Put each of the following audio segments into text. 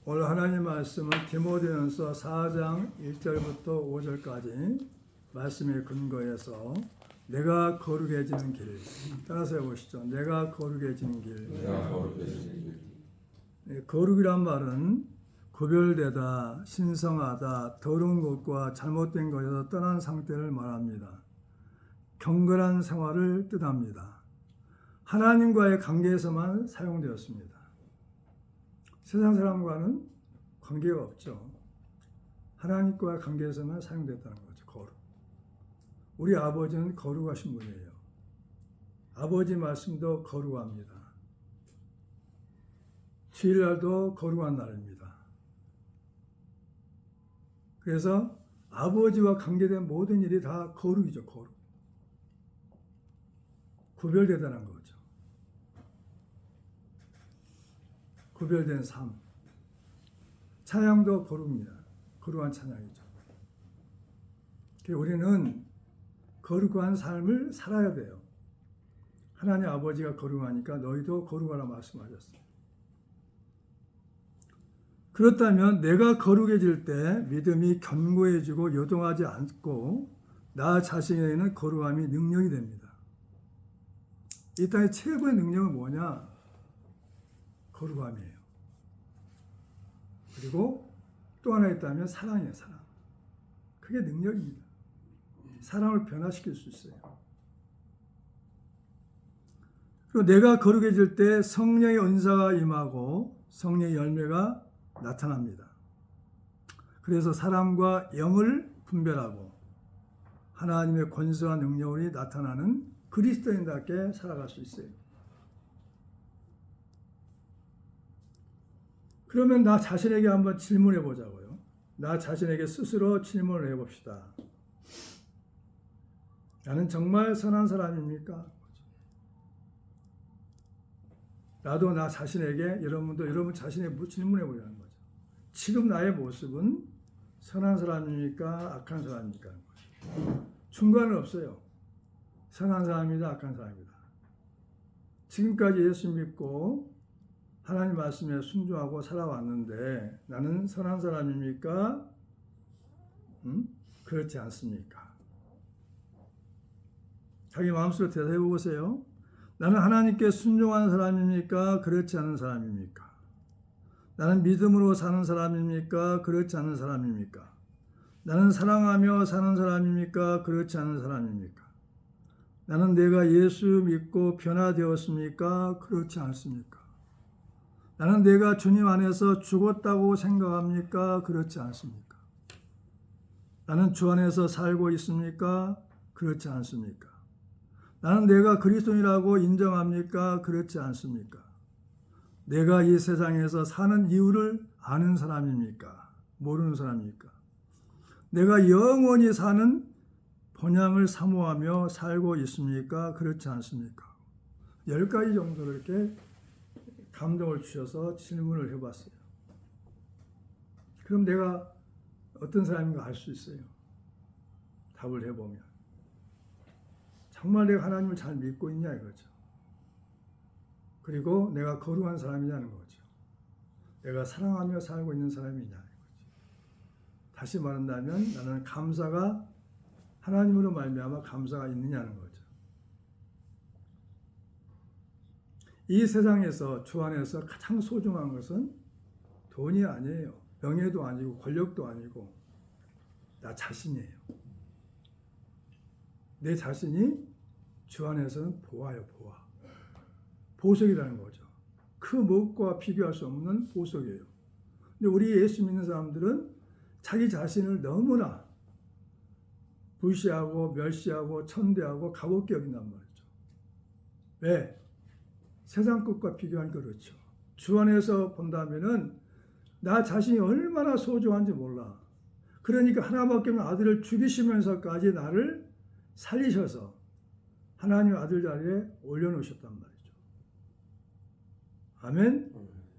오늘 하나님 말씀은 디모데전서 4장 1절부터 5절까지 말씀에 근거해서 내가 거룩해지는 길, 따라서 해보시죠. 내가 거룩해지는 길. 내가 거룩해지는 길. 거룩이란 말은 구별되다, 신성하다, 더러운 것과 잘못된 것에서 떠난 상태를 말합니다. 경건한 생활을 뜻합니다. 하나님과의 관계에서만 사용되었습니다. 세상 사람과는 관계가 없죠. 하나님과의 관계에서만 사용됐다는 거죠. 거룩. 우리 아버지는 거룩하신 분이에요. 아버지 말씀도 거룩합니다. 주일날도 거룩한 날입니다. 그래서 아버지와 관계된 모든 일이 다 거룩이죠. 거룩. 구별되다는 거죠. 구별된 삶. 찬양도 거룩입니다. 거룩한 찬양이죠. 우리는 거룩한 삶을 살아야 돼요. 하나님 아버지가 거룩하니까 너희도 거룩하라 말씀하셨어요. 그렇다면 내가 거룩해질 때 믿음이 견고해지고 요동하지 않고 나 자신에게는 거룩함이 능력이 됩니다. 이 땅의 최고의 능력은 뭐냐? 거룩함이에요. 그리고 또 하나 있다면 사랑이에요. 사랑. 그게 능력입니다. 사랑을 변화시킬 수 있어요. 그리고 내가 거룩해질 때 성령의 은사가 임하고 성령의 열매가 나타납니다. 그래서 사람과 영을 분별하고 하나님의 권세와 능력이 나타나는 그리스도인답게 살아갈 수 있어요. 그러면 나 자신에게 한번 질문해 보자고요. 나 자신에게 스스로 질문을 해봅시다. 나는 정말 선한 사람입니까? 나도 나 자신에게, 여러분도 여러분 자신에게 질문해 보자는 거죠. 지금 나의 모습은 선한 사람입니까? 악한 사람입니까? 중간은 없어요. 선한 사람이다, 악한 사람이다. 지금까지 예수 믿고 하나님 말씀에 순종하고 살아왔는데 나는 선한 사람입니까? 그렇지 않습니까? 자기 마음속으로 대답해 보세요. 나는 하나님께 순종하는 사람입니까? 그렇지 않은 사람입니까? 나는 믿음으로 사는 사람입니까? 그렇지 않은 사람입니까? 나는 사랑하며 사는 사람입니까? 그렇지 않은 사람입니까? 나는 내가 예수 믿고 변화되었습니까? 그렇지 않습니까? 나는 내가 주님 안에서 죽었다고 생각합니까? 그렇지 않습니까? 나는 주 안에서 살고 있습니까? 그렇지 않습니까? 나는 내가 그리스도인이라고 인정합니까? 그렇지 않습니까? 내가 이 세상에서 사는 이유를 아는 사람입니까? 모르는 사람입니까? 내가 영원히 사는 본향을 사모하며 살고 있습니까? 그렇지 않습니까? 10가지 정도로 이렇게 감동을 주셔서 질문을 해봤어요. 그럼 내가 어떤 사람인가 알 수 있어요. 답을 해보면. 정말 내가 하나님을 잘 믿고 있냐 이거죠. 그리고 내가 거룩한 사람이냐는 거죠. 내가 사랑하며 살고 있는 사람이냐 이거죠. 다시 말한다면 나는 감사가 하나님으로 말미암아 감사가 있느냐는 거죠. 이 세상에서 주 안에서 가장 소중한 것은 돈이 아니에요. 명예도 아니고 권력도 아니고 나 자신이에요. 내 자신이 주 안에서는 보아요. 보아. 보석이라는 거죠. 그 무엇과 비교할 수 없는 보석이에요. 근데 우리 예수 믿는 사람들은 자기 자신을 너무나 무시하고 멸시하고 천대하고 가볍게 여긴단 말이죠. 왜? 세상 것과 비교하니까 그렇죠. 주 안에서 본다면은 나 자신이 얼마나 소중한지 몰라. 그러니까 하나밖에 없는 아들을 죽이시면서까지 나를 살리셔서 하나님의 아들 자리에 올려놓으셨단 말이죠. 아멘?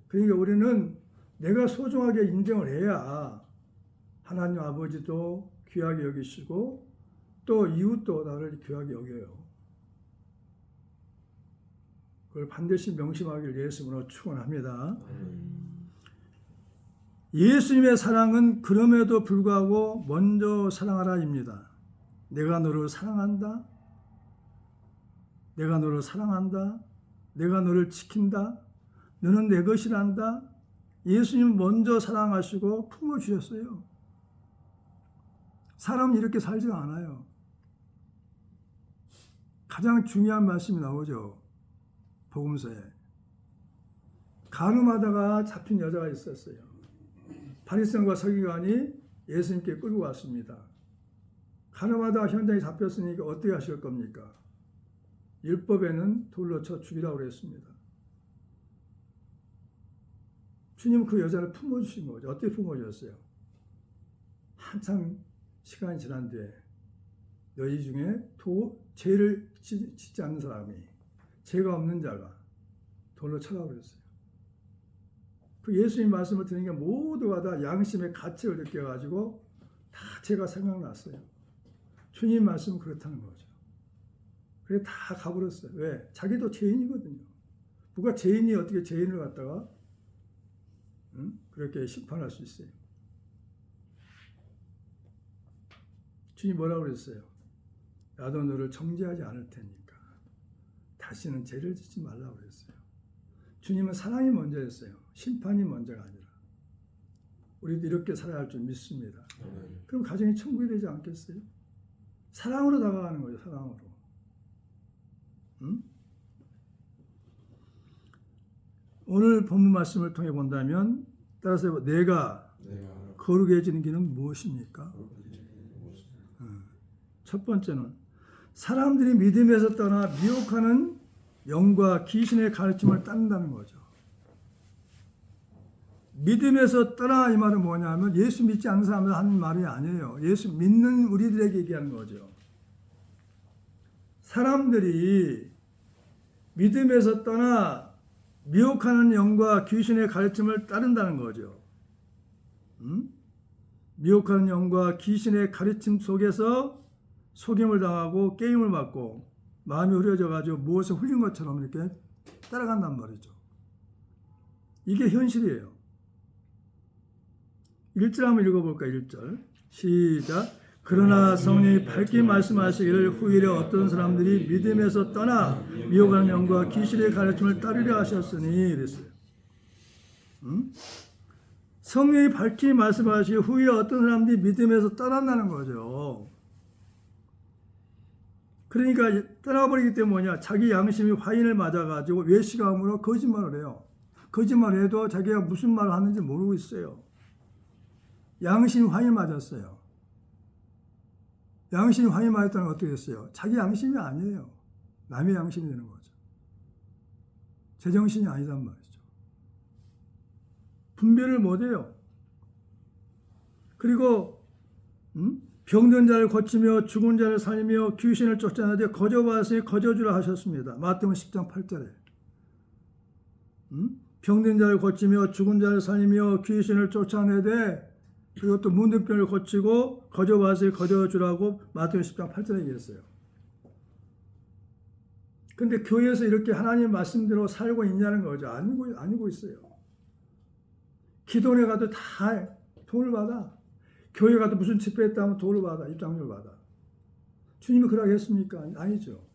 그러니까 우리는 내가 소중하게 인정을 해야 하나님 아버지도 귀하게 여기시고 또 이웃도 나를 귀하게 여겨요. 그걸 반드시 명심하기를 예수님으로 축원합니다. 예수님의 사랑은 그럼에도 불구하고 먼저 사랑하라입니다. 내가 너를 사랑한다. 내가 너를 사랑한다. 내가 너를 지킨다. 너는 내 것이란다. 예수님 먼저 사랑하시고 품어주셨어요. 사람은 이렇게 살지 않아요. 가장 중요한 말씀이 나오죠. 복음서에. 간음하다가 잡힌 여자가 있었어요. 바리새인과 서기관이 예수님께 끌고 왔습니다. 간음하다가 현장에 잡혔으니까 어떻게 하실 겁니까? 율법에는 돌로 쳐 죽이라고 그랬습니다. 주님은 그 여자를 품어주신 거죠. 어떻게 품어주셨어요? 한참 시간이 지난 뒤에 너희 중에 죄를 짓지 않는 사람이, 죄가 없는 자가 돌로 쳐라고 그랬어요. 그 예수님 말씀을 들으니까 모두가 다 양심의 가책을 느껴가지고 다 죄가 생각났어요. 주님 말씀은 그렇다는 거죠. 그래 다 가버렸어요. 왜? 자기도 죄인이거든요. 누가 죄인이 어떻게 죄인을 갖다가 그렇게 심판할 수 있어요? 주님 뭐라고 그랬어요? 나도 너를 정죄하지 않을 테니까 다시는 죄를 짓지 말라고 그랬어요. 주님은 사랑이 먼저였어요. 심판이 먼저가 아니라. 우리도 이렇게 살아야 할 줄 믿습니다. 그럼 가정이 천국이 되지 않겠어요? 사랑으로 다가가는 거죠. 사랑으로. 오늘 본문 말씀을 통해 본다면 따라서 내가 거룩해 해지는 길은 무엇입니까? 첫 번째는 사람들이 믿음에서 떠나 미혹하는 영과 귀신의 가르침을 따른다는 거죠. 믿음에서 떠나 이 말은 뭐냐면 예수 믿지 않는 사람들 하는 말이 아니에요. 예수 믿는 우리들에게 얘기하는 거죠. 사람들이 믿음에서 떠나 미혹하는 영과 귀신의 가르침을 따른다는 거죠. 미혹하는 영과 귀신의 가르침 속에서 속임을 당하고 게임을 받고 마음이 흐려져가지고 무엇을 훌린 것처럼 이렇게 따라간단 말이죠. 이게 현실이에요. 1절 한번 읽어볼까요? 1절 시작. 그러나 성령이 밝게 말씀하시기를 후일에 어떤 사람들이 믿음에서 떠나 미혹하는 영과 귀신의 가르침을 따르려 하셨으니 그랬어요. 성령이 밝게 말씀하시기 후일에 어떤 사람들이 믿음에서 떠난다는 거죠. 그러니까 떠나버리기 때문에 뭐냐? 자기 양심이 화인을 맞아가지고 외식함으로 거짓말을 해요. 거짓말을 해도 자기가 무슨 말을 하는지 모르고 있어요. 양심이 화인 맞았어요. 양심이 화인 맞았다는 건 어떻게 됐어요? 자기 양심이 아니에요. 남의 양심이 되는 거죠. 제정신이 아니단 말이죠. 분별을 못해요. 그리고 병든 자를 고치며 죽은 자를 살리며 귀신을 쫓아내되 거저받으시니 거저주라 하셨습니다. 마태복음 10장 8절에 병든 자를 고치며 죽은 자를 살리며 귀신을 쫓아내되 그리고 또 문둥병을 고치고 거저받으시니 거저주라고 마태복음 10장 8절에 얘기했어요. 근데 교회에서 이렇게 하나님 말씀대로 살고 있냐는 거죠. 아니고 있어요. 기도원에 가도 다 돈을 받아. 교회 가도 무슨 집회했다 하면 돈을 받아. 입장료를 받아. 주님이 그러게 했습니까? 아니죠.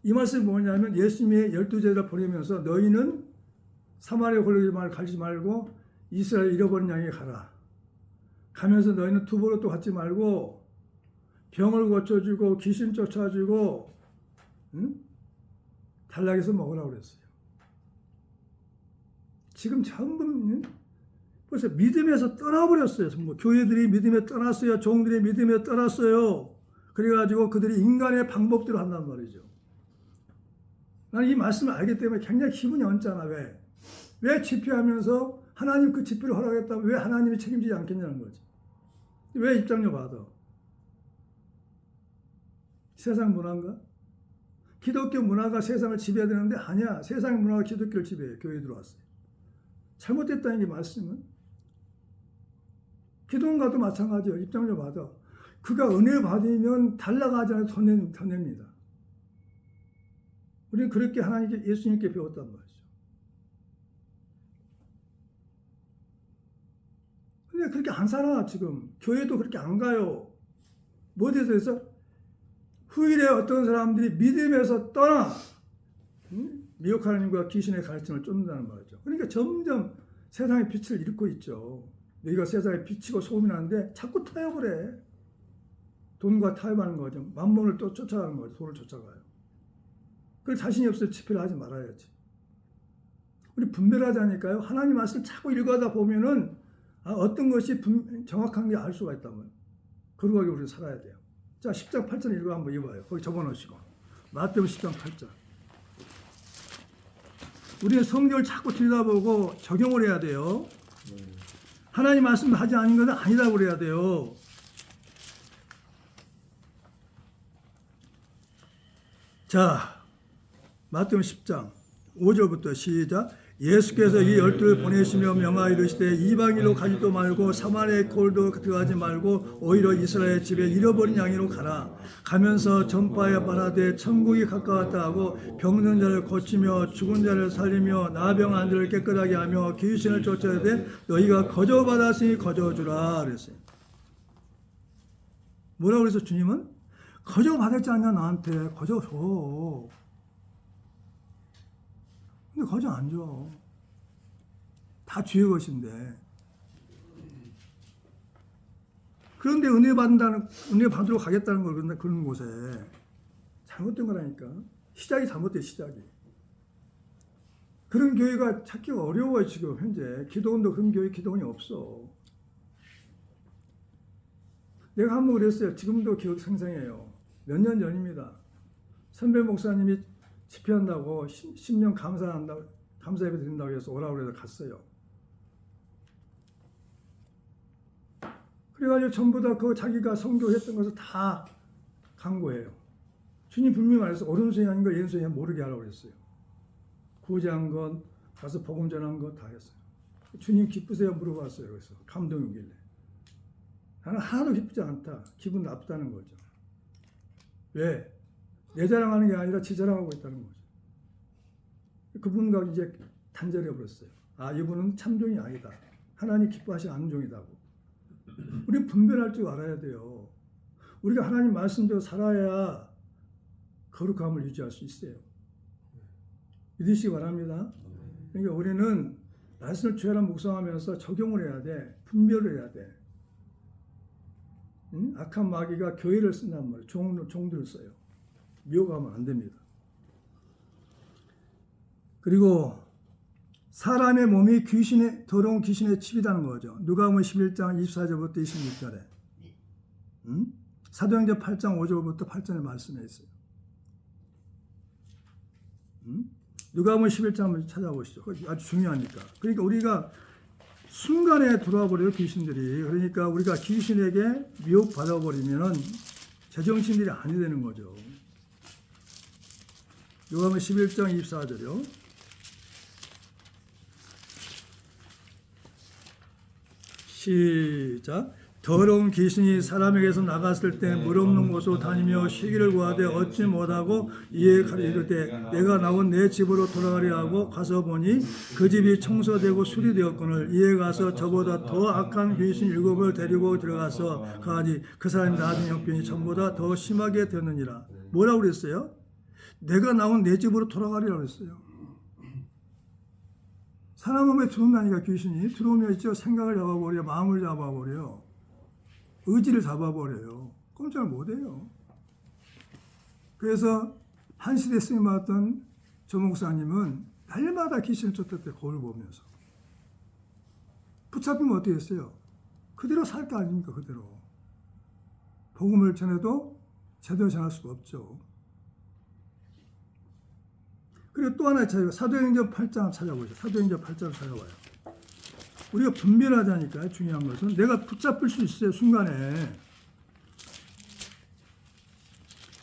이 말씀이 뭐냐면 예수님의 12제자를 보내면서 너희는 사마리아 골리기만 가지 말고 이스라엘 잃어버린 양에게 가라. 가면서 너희는 두부로 또 갖지 말고 병을 고쳐주고 귀신 쫓아주고 단락에서 먹으라고 그랬어요. 지금 전부 벌써 믿음에서 떠나버렸어요. 전부. 교회들이 믿음에 떠났어요. 종들이 믿음에 떠났어요. 그래가지고 그들이 인간의 방법대로 한단 말이죠. 나는 이 말씀을 알기 때문에 굉장히 기분이 언짢아. 왜 집회하면서 하나님 그 집회를 허락했다면 왜 하나님이 책임지지 않겠냐는 거지. 왜 입장료 받아? 세상 문화인가? 기독교 문화가 세상을 지배해야 되는데 아니야. 세상 문화가 기독교를 지배해. 교회에 들어왔어요. 잘못됐다는 게 말씀은. 기도원가도 마찬가지예요. 입장료 받아. 그가 은혜 받으면 달라가지 않아도 더 냅니다. 우리는 그렇게 하나님께 예수님께 배웠단 말이죠. 근데 그렇게 안 살아 지금. 교회도 그렇게 안 가요. 뭐에 대해서? 후일에 어떤 사람들이 믿음에서 떠나 미혹 하나님과 귀신의 가르침을 쫓는다는 말이죠. 그러니까 점점 세상의 빛을 잃고 있죠. 너희가 세상에 비치고 소금이 나는데 자꾸 타협을 해. 돈과 타협하는 거죠. 만몬을 또 쫓아가는 거죠. 돈을 쫓아가요. 그걸 자신이 없을 집회를 하지 말아야지. 우리 분별하자니까요. 하나님 말씀을 자꾸 읽어다 보면은 어떤 것이 정확한 게 알 수가 있다면 거룩하게 우리는 살아야 돼요. 자, 10장 8절 읽어 한번 읽어봐요. 거기 적어놓으시고. 마태복음 10장 8절. 우리는 성경을 자꾸 들여다보고 적용을 해야 돼요. 하나님 말씀 하지 않은 것은 아니라고 그래야 돼요. 자, 마태복음 10장 5절부터 시작. 예수께서 이 12를 보내시며 명하여 이르시되 이방인으로 가지도 말고 사마리아의 꼴도 들어가지 말고 오히려 이스라엘 집에 잃어버린 양이로 가라. 가면서 전파하여 말하되 천국이 가까웠다 하고 병든 자를 고치며 죽은 자를 살리며 나병한 자를 깨끗하게 하며 귀신을 쫓아야 돼. 너희가 거저 받았으니 거저 주라 그랬어요. 뭐라고 그래서 주님은? 거저 받았지 않냐 나한테. 거저 줘. 근데 거저 안 줘. 다 주의 것인데. 그런데 은혜 받으러 가겠다는 걸 그런 곳에 잘못된 거라니까. 시작이 잘못돼, 시작이. 그런 교회가 찾기가 어려워요, 지금 현재. 기도원도 그런 교회 기도원이 없어. 내가 한번 그랬어요. 지금도 기억 생생해요. 몇 년 전입니다. 선배 목사님이 집회한다고 10년 감사 예배 드린다고 해서 오라고 해서 갔어요. 그래가지고 전부 다 그 자기가 선교했던 것을 다 강구해요. 주님 분명히 말해서 오른손이 아닌 걸 왼손이 모르게 하라고 했어요. 구제한 건 가서 복음 전한 거 다 했어요. 주님 기쁘세요? 물어봤어요. 그래서 감동이 오길래. 나는 하나도 기쁘지 않다. 기분 나쁘다는 거죠. 왜? 내 자랑하는 게 아니라 지 자랑하고 있다는 거죠. 그분과 이제 단절해 버렸어요. 아, 이분은 참종이 아니다. 하나님 기뻐하지 않는 종이다고. 우리 분별할 줄 알아야 돼요. 우리가 하나님 말씀대로 살아야 거룩함을 유지할 수 있어요. 믿으시기 바랍니다. 그러니까 우리는 말씀을 주야라 묵상하면서 적용을 해야 돼. 분별을 해야 돼. 악한 마귀가 교회를 쓴단 말이에요. 종들을 써요. 미혹하면 안 됩니다. 그리고 사람의 몸이 더러운 귀신의 칩이라는 거죠. 누가복음 11장 24절부터 26절에 사도행전 8장 5절부터 8절의 말씀에 있어요. 누가복음 11장 한번 찾아보시죠. 아주 중요하니까. 그러니까 우리가 순간에 들어와 버려요, 귀신들이. 그러니까 우리가 귀신에게 미혹받아 버리면은 제정신들이 아니 되는 거죠. 누가복음 11장 24절이요. 시작. 더러운 귀신이 사람에게서 나갔을 때 물 없는 곳으로 다니며 쉬기를 구하되 얻지 못하고 이에 가리킬 때 내가 나온 내 집으로 돌아가려 하고 가서 보니 그 집이 청소되고 수리되었거늘 이에 가서 저보다 더 악한 귀신 7을 데리고 들어가서 가니 그 사람이 나중 형편이 전보다 더 심하게 되느니라. 뭐라고 그랬어요? 내가 나온 내 집으로 돌아가리라고 했어요. 사람 몸에 들어온다니까 귀신이. 들어오면 있죠. 생각을 잡아버려, 마음을 잡아버려, 의지를 잡아버려요. 꼼짝 못해요. 그래서 한시대 스님 받았던 조 목사님은 날마다 귀신을 쫓았대요. 거울 보면서. 붙잡히면 어떻게 했어요? 그대로 살 거 아닙니까? 그대로. 복음을 전해도 제대로 전할 수가 없죠. 그리고 또 하나의 차이가 사도행전 8장 찾아보죠. 사도행전 8장을 찾아봐요. 우리가 분별하자니까요. 중요한 것은 내가 붙잡힐 수 있어요. 순간에.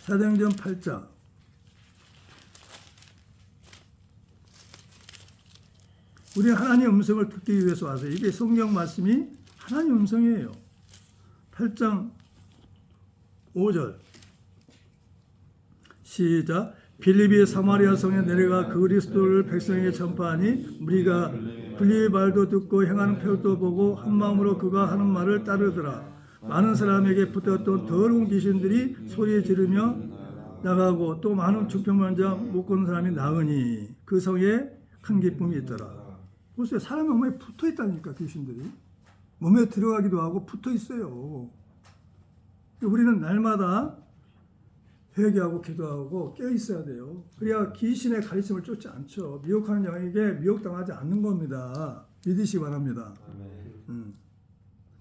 사도행전 8장 우리는 하나님의 음성을 듣기 위해서 와서 이게 성경 말씀이 하나님의 음성이에요. 8장 5절 시작. 빌립이 사마리아 성에 내려가 그리스도를 백성에게 전파하니 무리가 불리의 말도 듣고 행하는 표도 보고 한 마음으로 그가 하는 말을 따르더라. 많은 사람에게 붙었던 더러운 귀신들이 소리 지르며 나가고 또 많은 죽병만 자 못 걷는 사람이 나으니 그 성에 큰 기쁨이 있더라. 보세요. 사람 몸에 붙어 있다니까 귀신들이. 몸에 들어가기도 하고 붙어 있어요. 우리는 날마다 회개하고 기도하고 깨어 있어야 돼요. 그래야 귀신의 가르침을 쫓지 않죠. 미혹하는 영에게 미혹당하지 않는 겁니다. 믿으시기 바랍니다.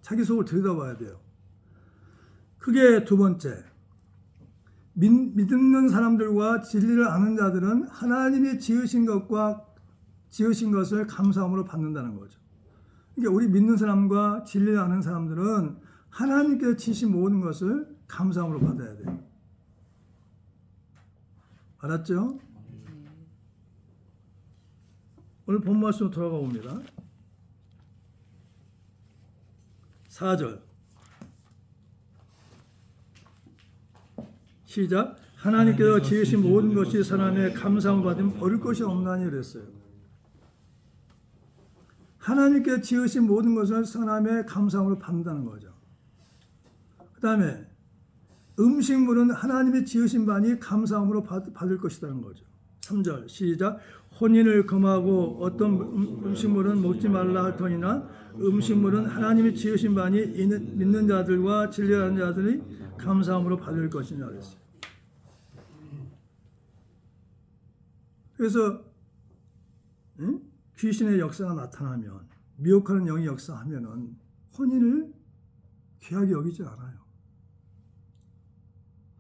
자기 속을 들여다봐야 돼요. 그게 두 번째. 믿는 사람들과 진리를 아는 자들은 하나님이 지으신 것을 감사함으로 받는다는 거죠. 그러니까 우리 믿는 사람과 진리를 아는 사람들은 하나님께서 지으신 모든 것을 감사함으로 받아야 돼요. 알았죠? 오늘 본 말씀으로 돌아가 봅니다. 4절 시작. 하나님께서 지으신 모든 것이 선함에 감사함을 받으면 버릴 것이 없나니 그랬어요. 하나님께서 지으신 모든 것을 선함에 감사함으로 받는다는 거죠. 그 다음에 음식물은 하나님이 지으신 바니 감사함으로 받을 것이라는 거죠. 3절 시작. 혼인을 금하고 어떤 음식물은 먹지 말라 할 터니나 음식물은 하나님이 지으신 바니 믿는 자들과 진리하는 자들이 감사함으로 받을 것이냐 그랬어요. 그래서 귀신의 역사가 나타나면 미혹하는 영이 역사하면은 혼인을 귀하게 여기지 않아요.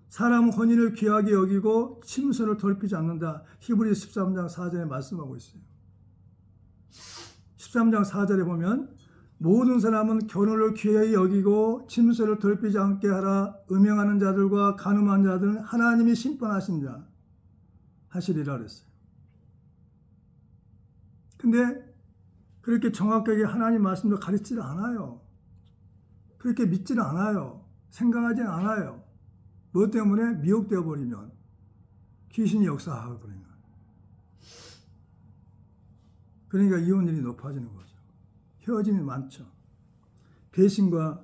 사람은 혼인을 귀하게 여기고 침소를 더럽히지 않는다. 히브리서 13장 4절에 말씀하고 있어요. 13장 4절에 보면 모든 사람은 결혼을 귀하게 여기고 침소를 더럽히지 않게 하라. 음행하는 자들과 간음한 자들은 하나님이 심판하신 자 하시리라 그랬어요. 근데 그렇게 정확하게 하나님 말씀도 가르치지 않아요. 그렇게 믿지는 않아요. 생각하지 않아요. 뭐 때문에 미혹되어 버리면 귀신이 역사하고 버리면 그러니까 이혼율이 높아지는 거죠. 헤어짐이 많죠. 배신과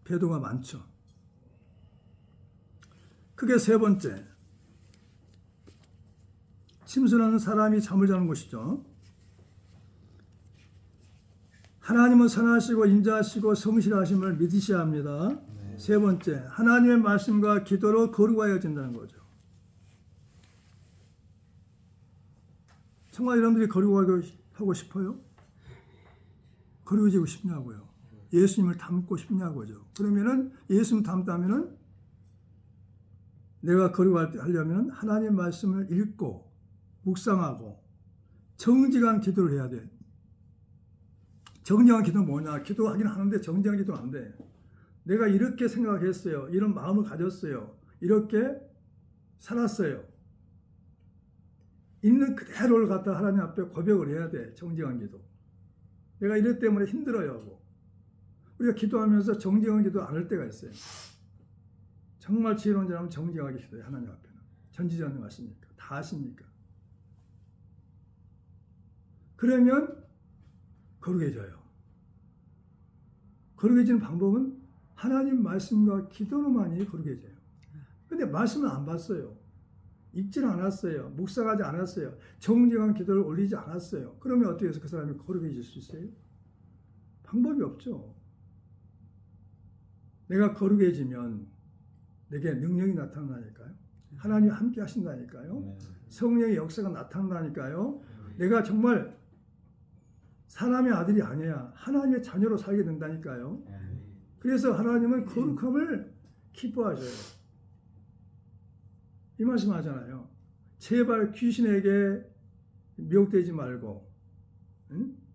배도가 많죠. 그게 세 번째. 침수라는 사람이 잠을 자는 것이죠. 하나님은 선하시고 인자하시고 성실하심을 믿으셔야 합니다. 세 번째, 하나님의 말씀과 기도로 거룩하여진다는 거죠. 정말 여러분들이 거룩하고 싶어요? 거룩해지고 싶냐고요. 예수님을 닮고 싶냐고죠. 그러면은 예수님 닮다면은 내가 거룩하려면 하나님 말씀을 읽고 묵상하고 정직한 기도를 해야 돼. 정직한 기도는 뭐냐? 기도하긴 하는데 정직한 기도는 안 돼. 내가 이렇게 생각했어요. 이런 마음을 가졌어요. 이렇게 살았어요. 있는 그대로를 갖다 하나님 앞에 고백을 해야 돼. 정직한 기도. 내가 이것 때문에 힘들어요 하고. 우리가 기도하면서 정직한 기도 안 할 때가 있어요. 정말 지혜로운 사람은 정직하게 기도해. 하나님 앞에는. 전지전능 하시니까. 다 하시니까. 그러면 거룩해져요. 거룩해지는 방법은 하나님 말씀과 기도로만이 거룩해져요. 근데 말씀을 안 봤어요. 읽지는 않았어요. 묵상하지 않았어요. 정직한 기도를 올리지 않았어요. 그러면 어떻게 해서 그 사람이 거룩해질 수 있어요? 방법이 없죠. 내가 거룩해지면 내게 능력이 나타나니까요. 하나님이 함께 하신다니까요. 성령의 역사가 나타난다니까요. 내가 정말 사람의 아들이 아니야. 하나님의 자녀로 살게 된다니까요. 그래서 하나님은 거룩함을 기뻐하셔요. 이 말씀 하잖아요. 제발 귀신에게 미혹되지 말고,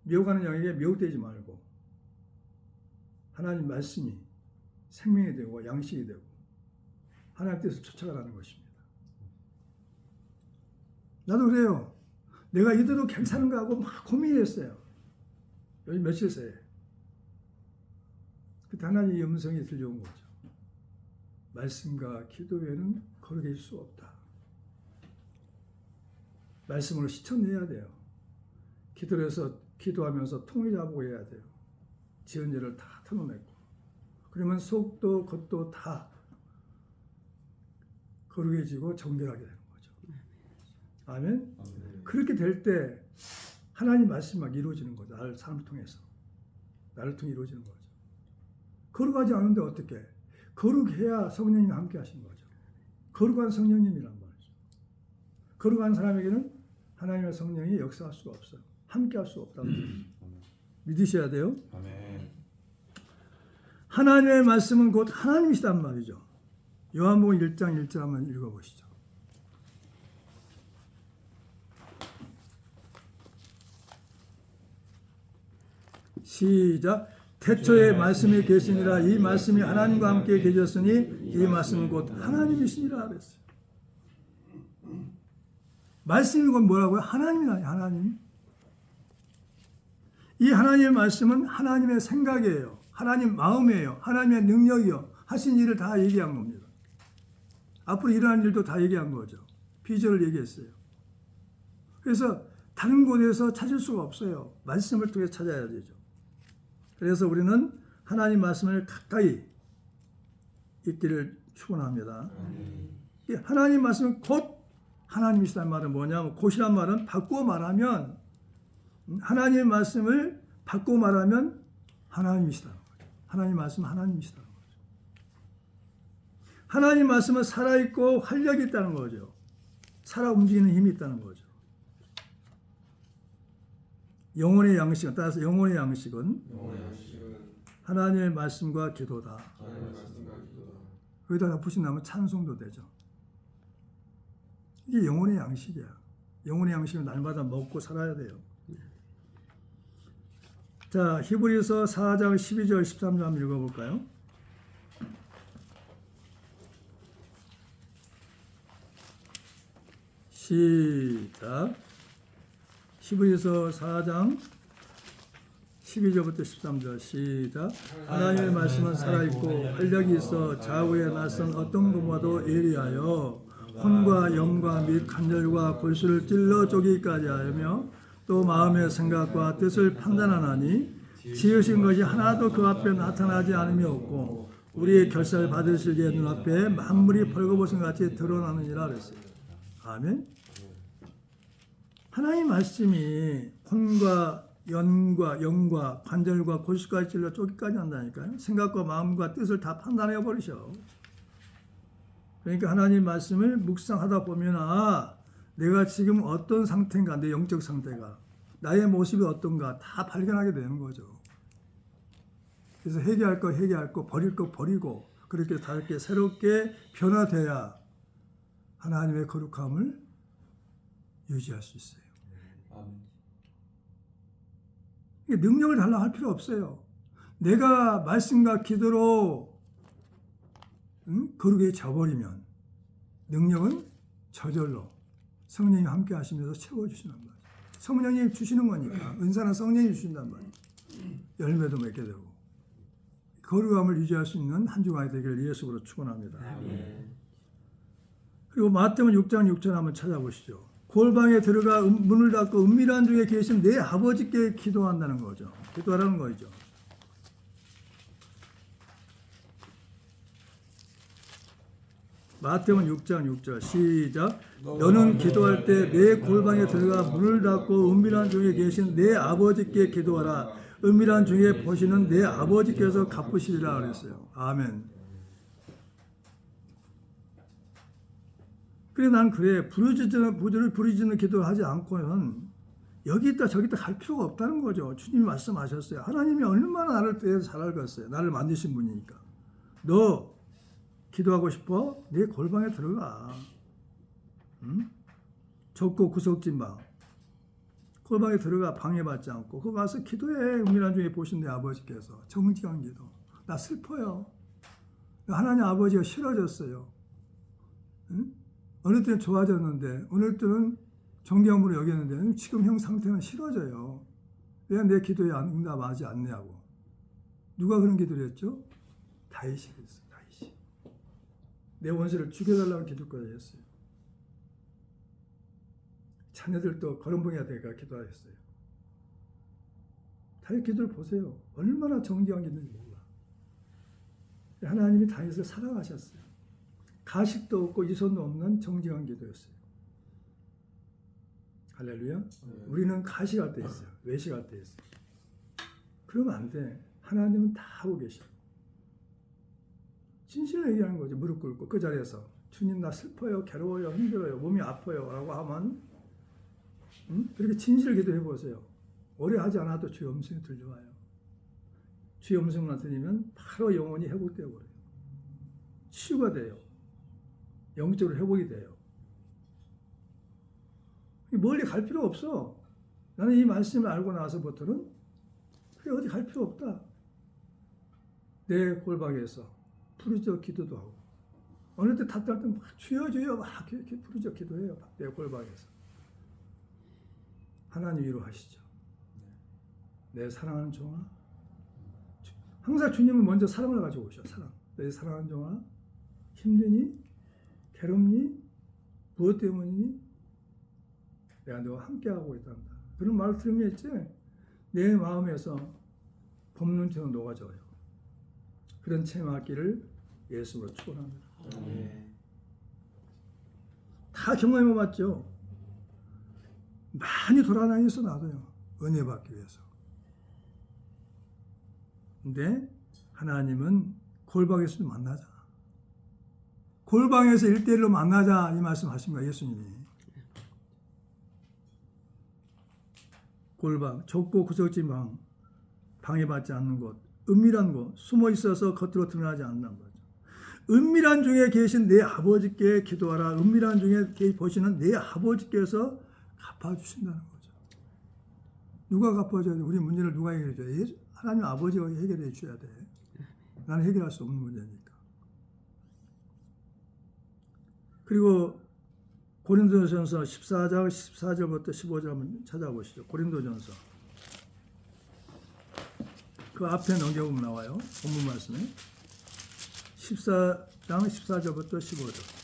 미혹하는 영에게 미혹되지 말고, 하나님 말씀이 생명이 되고 양식이 되고 하나님 뜻을 쫓아가라는 것입니다. 나도 그래요. 내가 이대로 괜찮은가 하고 막 고민했어요. 요즘 며칠 새에. 그때 하나님의 음성이 들려온 거죠. 말씀과 기도 외에는 거룩해질 수 없다. 말씀으로 실천해야 돼요. 기도하면서 통을 잡고 해야 돼요. 지은 죄를 다 털어내고. 그러면 속도 겉도 다 거룩해지고 정결하게 되는 거죠. 아멘? 그렇게 될 때 하나님 말씀이 막 이루어지는 거죠. 나를 사람을 통해서. 나를 통해 이루어지는 거죠. 거룩하지 않은데 어떻게? 거룩해야 성령님이 함께 하시는 거죠. 거룩한 성령님이란 말이죠. 거룩한 사람에게는 하나님의 성령이 역사할 수가 없어요. 함께 할 수가 없다는 거죠. 믿으셔야 돼요. 아멘. 하나님의 말씀은 곧 하나님이시단 말이죠. 요한복음 1장 1절 한번 읽어보시죠. 시작. 태초에 말씀이 계시니라. 이 말씀이 하나님과 함께 계셨으니 이 말씀은 곧 하나님이시니라 그랬어요. 말씀이 곧 뭐라고요? 하나님이라. 하나님. 이 하나님의 말씀은 하나님의 생각이에요. 하나님 마음이에요. 하나님의 능력이요. 하신 일을 다 얘기한 겁니다. 앞으로 일어날 일도 다 얘기한 거죠. 비전을 얘기했어요. 그래서 다른 곳에서 찾을 수가 없어요. 말씀을 통해 찾아야 되죠. 그래서 우리는 하나님 말씀을 가까이 있기를 축원합니다. 하나님 말씀은 곧 하나님이시다는 말은 뭐냐면 곧이란 말은 바꾸어 말하면 하나님의 말씀을 바꾸어 말하면 하나님이시다는 거죠. 하나님 말씀은 하나님이시다는 거죠. 하나님 말씀은 살아있고 활력이 있다는 거죠. 살아 움직이는 힘이 있다는 거죠. 영혼의 양식은 따라서 영혼의 양식은 하나님의 말씀과 기도다. 여기다 붙인다면 찬송도 되죠. 이게 영혼의 양식이야. 영혼의 양식을 날마다 먹고 살아야 돼요. 자, 히브리서 4장 12절 13절 한번 읽어볼까요? 시작. 히브리서 4장 12절부터 13절 시작. 하나님의 말씀은 살아있고 활력이 있어 좌우의 낯선 어떤 것과도 예리하여 혼과 영과 및 관절과 골수를 찔러 쪼개기까지 하며 또 마음의 생각과 뜻을 판단하나니 지으신 것이 하나도 그 앞에 나타나지 않음이 없고 우리의 결사를 받으실 때 눈앞에 만물이 벌거벗은 같이 드러나느니라 그랬어요. 아멘. 하나님 말씀이 혼과 연과 영과 관절과 골수까지 찔러 쪼기까지 한다니까요. 생각과 마음과 뜻을 다 판단해 버리셔. 그러니까 하나님 말씀을 묵상하다 보면 내가 지금 어떤 상태인가, 내 영적 상태가, 나의 모습이 어떤가 다 발견하게 되는 거죠. 그래서 회개할 거 회개하고 버릴 거 버리고 그렇게 다르게 새롭게 변화돼야 하나님의 거룩함을 유지할 수 있어요. 능력을 달라 할 필요 없어요. 내가 말씀과 기도로 거룩해져 버리면 능력은 저절로 성령이 함께 하시면서 채워주시는 거예요. 성령이 주시는 거니까 은사는 성령이 주신단 말이에요. 열매도 맺게 되고 거룩함을 유지할 수 있는 한 주간이 되기를 예수로 축원합니다. 그리고 마태복음 6장 6절 한번 찾아보시죠. 골방에 들어가 문을 닫고 은밀한 중에 계신 내 아버지께 기도한다는 거죠. 기도하라는 거죠. 마태복음 6장 6절 시작. 너는 기도할 때 내 골방에 들어가 문을 닫고 은밀한 중에 계신 내 아버지께 기도하라. 은밀한 중에 보시는 내 아버지께서 갚으시리라 그랬어요. 아멘. 그래 난 그래 부르짖는 기도를 하지 않고는 여기 있다 저기 있다 갈 필요가 없다는 거죠. 주님이 말씀하셨어요. 하나님이 얼마나 나를 대해서 잘 알겠어요. 나를 만드신 분이니까. 너 기도하고 싶어? 네 골방에 들어가. 응? 좁고 구석진 방. 골방에 들어가 방해받지 않고 거기 가서 기도해. 은밀한 중에 보신 내 아버지께서. 정직한 기도. 나 슬퍼요. 하나님 아버지가 싫어졌어요. 응? 어느 때는 좋아졌는데 어느 때는 존경으로 여겼는데 지금 형 상태는 싫어져요. 왜 내 기도에 응답하지 않냐고. 누가 그런 기도를 했죠? 다윗이 했어요. 다윗이. 내 원수를 죽여달라고 기도까지 했어요. 자녀들도 거름봉이가 되니까 기도하셨어요. 다윗 기도를 보세요. 얼마나 정직한 기도인지 몰라. 하나님이 다윗을 사랑하셨어요. 가식도 없고 이손도 없는 정직한 기도였어요. 할렐루야. 우리는 가식할 때 있어요. 외식할 때 있어요. 그러면 안 돼. 하나님은 다 하고 계셔. 진실을 얘기하는 거죠. 무릎 꿇고 그 자리에서 주님 나 슬퍼요, 괴로워요, 힘들어요, 몸이 아파요 라고 하면 그렇게 진실을 기도해 보세요. 오래 하지 않아도 주의 음성이 들려와요. 주의 음성만 들리면 바로 영혼이 회복되어 버려요. 치유가 돼요. 영적으로 회복이 돼요. 멀리 갈 필요 없어. 나는 이 말씀을 알고 나서부터는 그래 어디 갈 필요 없다. 내 골방에서 부르짖어 기도도 하고 어느 때 탓할 때 막 주여 주여 막 이렇게 부르짖어 기도해요. 내 골방에서. 하나님 위로하시죠. 내 사랑하는 종아. 항상 주님은 먼저 사랑을 가지고 오셔. 사랑. 내 사랑하는 종아. 힘드니? 괴롭니? 무엇 때문이니? 내가 너와 함께하고 있단다. 그런 말을 들으면 있지? 내 마음에서 법문처럼 녹아져요. 그런 체험하기를 예수로 축원합니다. 다 경험해 봤죠. 많이 돌아다녔어 나도요. 은혜 받기 위해서. 근데 하나님은 골방에서 좀 만나자. 골방에서 1대1로 만나자 이 말씀 하신 거예요. 예수님이. 골방, 좁고 구석진 방, 방해받지 않는 곳, 은밀한 곳, 숨어 있어서 겉으로 드러나지 않는 거죠. 은밀한 중에 계신 내 아버지께 기도하라. 은밀한 중에 보시는 내 아버지께서 갚아주신다는 거죠. 누가 갚아줘야 돼? 우리 문제를 누가 해결해 줘야 돼? 하나님 아버지가 해결해 줘야 돼. 나는 해결할 수 없는 문제니까. 그리고 고린도전서 14장 14절부터 15절 한번 찾아보시죠. 고린도전서. 그 앞에 넘겨보면 나와요. 본문 말씀에. 14장 14절부터 15절.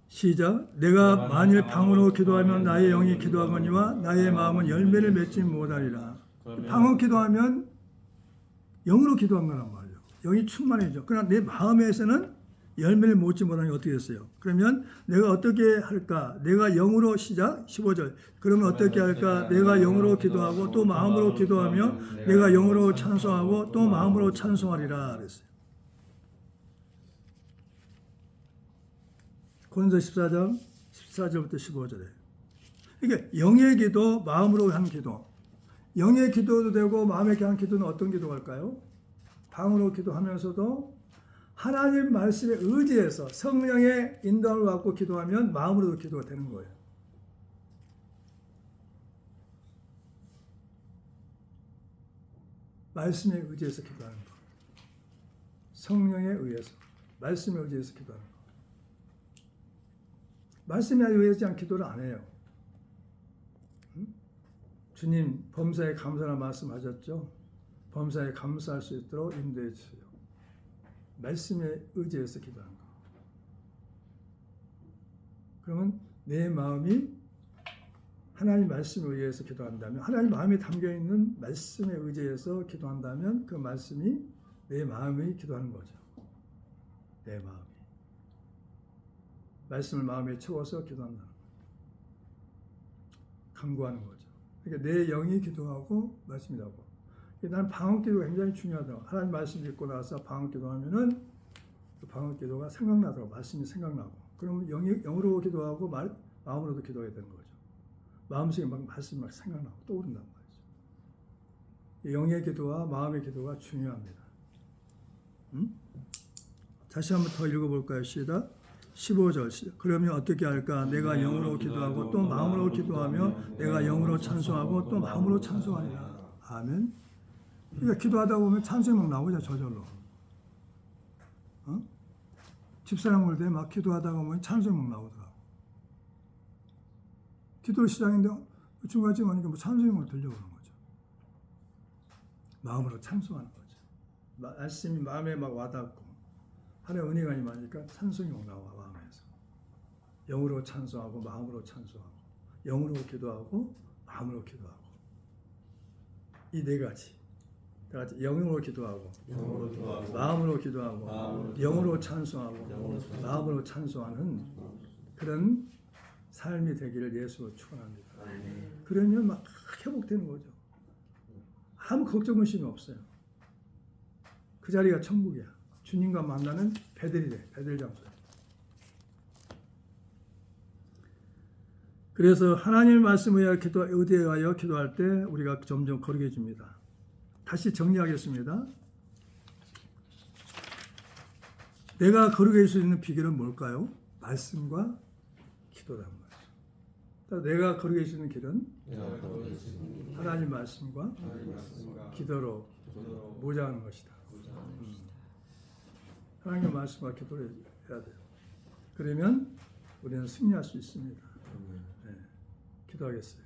시작. 내가 만일 방언으로 기도하면 나의 영이 기도하거니와 나의 마음은 열매를 맺지 못하리라. 방언 기도하면 영으로 기도한 거란 말이에요. 영이 충만해져. 그러나 내 마음에서는 열매를 맺지 못하니 어떻게 됐어요? 그러면 내가 어떻게 할까? 내가 영으로 시작 15절. 그러면 어떻게 할까? 내가 영으로 기도하고 또 마음으로 기도하며 내가 영으로 찬송하고 또 마음으로 찬송하리라 그랬어요. 고린도서 14장 14절부터 15절에. 이게 영의 기도, 마음으로 한 기도. 영의 기도도 되고 마음의 한 기도는 어떤 기도일까요? 방으로 기도하면서도 하나님 말씀에 의지해서 성령의 인도함을 받고 기도하면 마음으로도 기도가 되는 거예요. 말씀에 의지해서 기도하는 거. 성령에 의해서, 말씀에 의지해서 기도하는 거. 말씀에 의하지 않은 기도를 안 해요. 주님 범사에 감사라 말씀하셨죠. 범사에 감사할 수 있도록 인도해 주세요. 말씀에 의지해서 기도하는 거. 그러면 내 마음이 하나님 말씀에 의해서 기도한다면, 하나님 마음에 담겨있는 말씀에 의지해서 기도한다면 그 말씀이 내 마음이 기도하는 거죠. 내 마음이. 말씀을 마음에 채워서 기도한다는 거예요. 간구하는 거죠. 그러니까 내 영이 기도하고 말씀이 나오고. 나는 방언 기도가 굉장히 중요하다고. 하나님 말씀 읽고 나서 방언 기도하면은 그 방언 기도가 생각나더라고. 말씀이 생각나고. 그러면 영으로 기도하고 마음으로도 기도해야 되는 거죠. 마음속에 막 말씀이 막 생각나고 떠오른단 말이죠. 영의 기도와 마음의 기도가 중요합니다. 다시 한번 더 읽어볼까요? 시작. 15절. 그러면 어떻게 할까? 내가 영으로 기도하고 또 마음으로 기도하며 내가 영으로 찬송하고 또 마음으로 찬송하리라. 아멘. 그러니까 기도하다 보면 찬송이 막 나오죠. 저절로. 집사람 올 때 막 기도하다가 보면 찬송이 막 나오더라고. 기도 시작인데 중간쯤 오니까 뭐 찬송이 막 들려오는 거죠. 마음으로 찬송하는 거죠. 말씀이 마음에 막 와닿고 하나님의 은혜가 임하니까 찬송이 나와 마음에서. 영으로 찬송하고 마음으로 찬송하고 영으로 기도하고 마음으로 기도하고 이 네 가지. 다 같이 영으로 기도하고 마음으로 기도하고 영으로 찬송하고 마음으로 찬송하는 그런 삶이 되기를 예수로 축원합니다. 그러면 막 회복되는 거죠. 아무 걱정 의심이 없어요. 그 자리가 천국이야. 주님과 만나는 베들이래. 베들 장소야. 그래서 하나님의 말씀을 의뢰하여 기도할 때 우리가 점점 거룩해 집니다. 다시 정리하겠습니다. 내가 거룩해질 수 있는 비결은 뭘까요? 말씀과 기도란 말이죠. 내가 거룩해질 수 있는 길은 하나님 말씀과 기도로 모자하는 것이다. 하나님의 말씀과 기도를 해야 돼요. 그러면 우리는 승리할 수 있습니다. 네, 기도하겠어요.